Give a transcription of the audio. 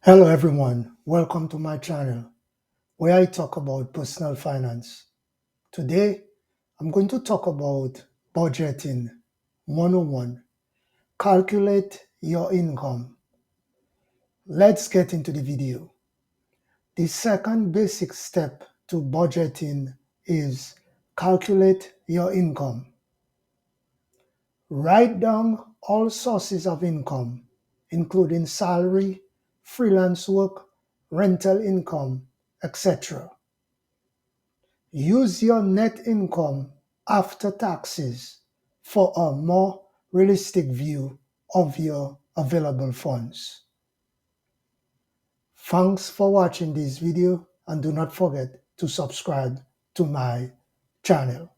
Hello everyone, welcome to my channel where I talk about personal finance. Today, I'm going to talk about budgeting 101. Calculate your income. Let's get into the video. The second basic step to budgeting is calculate your income. Write down all sources of income, including salary, freelance work, rental income, etc. Use your net income after taxes for a more realistic view of your available funds. Thanks for watching this video and do not forget to subscribe to my channel.